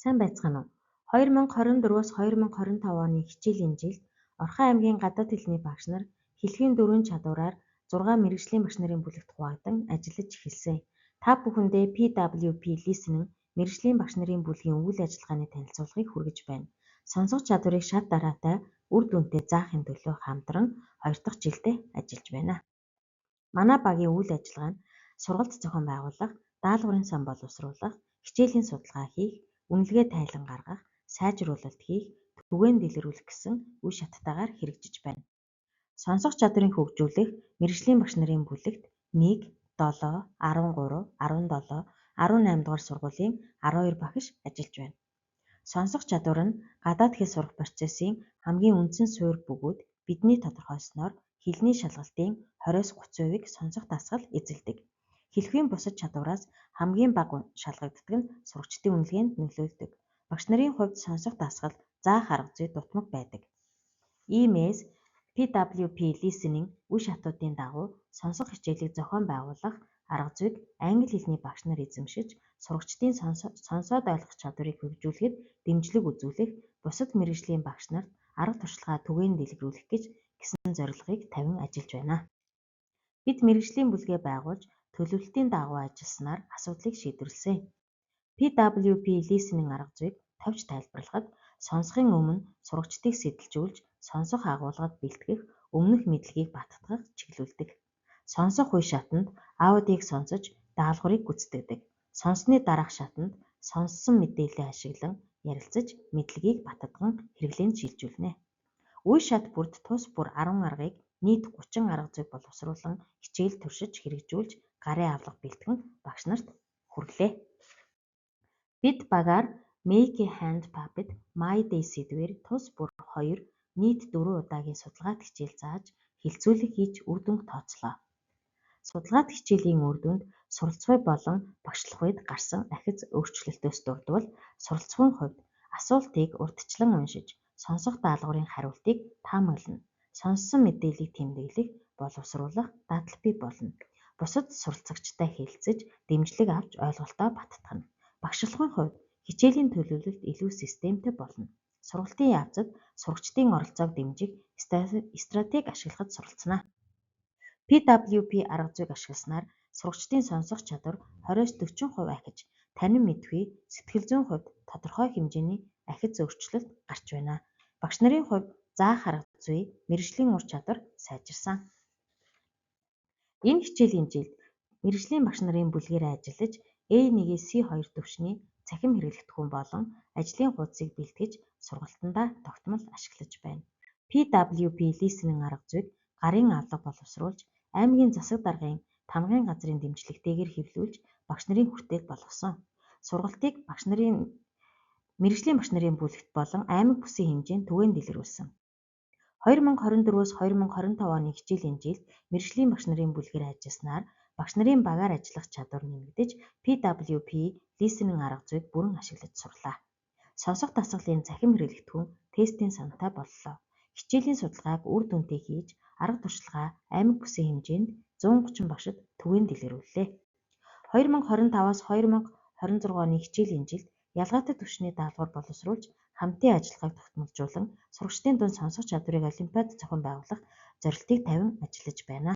Сайн байцгаана уу? 2024-өөс 2025 оны хичээлийн жилд Орхон аймгийн гадаад хэлний багш нар хэлхийн дөрвөн чадвараар 6 мэргэжлийн багш нарын бүлэгт хуваагдсан ажиллаж эхэлсэн. Та бүхэндээ PWP Listening мэргэжлийн багш нарын бүлгийн үйл ажиллагааны танилцуулгыг хүргэж байна. Сонсох чадварыг шат дараатай үр дүнтэй заахын төлөө хамтран 2 дахь жилдээ ажиллаж байна. Манай багийн үйл ажиллагаа нь сургалт зохион байгуулах, даалгаврын сан боловсруулах, хичээлийн судалгаа хийх, үнэлгээ тайлан гаргах, сайжруулалт хийх, түгээн дэлгэрүүлэх гэсэн үе шаттайгаар хэрэгжиж байна. Сонсох чадварыг хөгжүүлэх мэргэжлийн багш нарын бүлэгт 1, 7, 13, 17, 18 дугаар сургуулийн 12 багш ажиллаж байна. Сонсох чадвар нь гадаад хэл сурах процессын хамгийн үндсэн суурь бөгөөд бидний тодорхойсноор хэлний шалгалтын 20-30%-ийг сонсох дасгал эзэлдэг. Хэлхүйн бусад чадвараас хамгийн бага шалгагддаг нь сурагчдын үнэлгээнд нөлөөлдөг. Багш нарын хувьд сонсох дасгал заах арга зүй дутмаг байдаг. Иймээс PWP Listening үе шатуудын дагуу сонсох хичээлийг зохион байгуулах арга зүйг англи хэлний багш нар эзэмшиж, сурагчдын сонсоод ойлгох чадварыг хөгжүүлэхэд дэмжлэг үзүүлэх, бусад мэргэжлийн багш нарт арга туршлагаа түгээн дэлгэрүүлэх гэсэн зорилгыг тавин ажиллаж байна. Бид мэргэжлийн бүлгээ байгуулж, төлөвлөлтийн дагуу ажилласнаар асуудлыг шийдвэрлэсэн. PWP Listening арга зүйг товч тайлбарлахад сонсохын өмнө сурагчдыг сэтэлжүүлж, сонсох агуулгад бэлтгэх, өмнөх мэдлэгийг баттгах чиглүүлдэг. Сонсох үе шатанд аудиог сонсож, даалгаврыг гүйцэтгэдэг. Сонссны дараах шатанд сонссон мэдээллээ ашиглан ярилцаж, мэдлэгийг баттган хэрэглээнд шилжүүлнэ. Үе шат бүрд тус бүр 10 аргыг нийт 30 арга зүйг боловсруулан хичээл туршиж хэрэгжүүлж гарын авлага бэлтгэн багш нарт хүргэлээ. Бид багаар Make a Hand Puppet My Day сэдвээр тус бүр 2 нийт 4 удаагийн судалгаат хичээл зааж хилцүүлэг хийж үр дүнг тооцлоо. Судалгаат хичээлийн үр дүнд суралцгуй болон багшлах үед гарсан ахиц өөрчлөлтөөс дурдвал суралцгуйн хувьд асуултыг урьдчилан уншиж, сонсох даалгаврын хариултыг таамаглана. Сонссон мэдээллийг тэмдэглэх, боловсруулах, дадал бий болно. Бусад суралцагчтай хэлэлцэж, дэмжлэг авч ойлголтоо баттгана. Багшлахын хувьд хичээлийн төлөвлөлт илүү системтэй болно. Сургалтын явцад сурагчдын оролцоог дэмжих стратеги ашиглахад суралцана. PWP арга зүйг ашигласнаар сурагчдын сонсох чадвар 20-40% ахиж, танин мэдгүй сэтгэл зүйн хувьд тодорхой хэмжээний ахиц өөрчлөлт гарч байна. Багш нарын хувьд заах арга зүй, мэргэжлийн ур чадвар сайжирсан. Энэ хичээлийн жилд мэргэжлийн багш нарын бүлгээр ажиллаж A1-ээс C2 түвшний цахим хэрэглэгдэхүүн болон ажлын хуудсыг бэлтгэж сургалтандаа тогтмол ашиглаж байна. PWP Listening арга зүйг гарын авлага боловсруулж, аймгийн засаг даргын тамгын газрын дэмжлэгтэйгээр хэвлүүлж багш нарын хүртээг болгосон. Сургалтыг мэргэжлийн багш нарын бүлэгт болон аймаг бүсийн хэмжээнд түгээн дэлгэрүүлсэн. 2024-өөс 2025 оны хичээлийн жилд мэргэжлийн багш нарын бүлгээр ажилласнаар багш нарын багаар ажиллах чадвар нэмэгдэж, PWP Listening арга зүйг бүрэн ашиглаж сурлаа. Сонсох дасгалын цахим хэрэглэгдэхүүн тестийн санаатай боллоо. Хичээлийн судалгааг үр дүнтэй хийж, арга туршлагаа аймаг бүсийн хэмжээнд 130 багшид түгээн дэлгэрүүллээ. 2025-аас 2026 оны хичээлийн жилд ялгаатай түвшний даалгавар боловсруулж, хамтын ажиллагааг тогтмолжуулан, сурагчдын дунд сонсох чадварыг олимпиад зохион байгуулах зорилтыг тавин ажиллаж байна.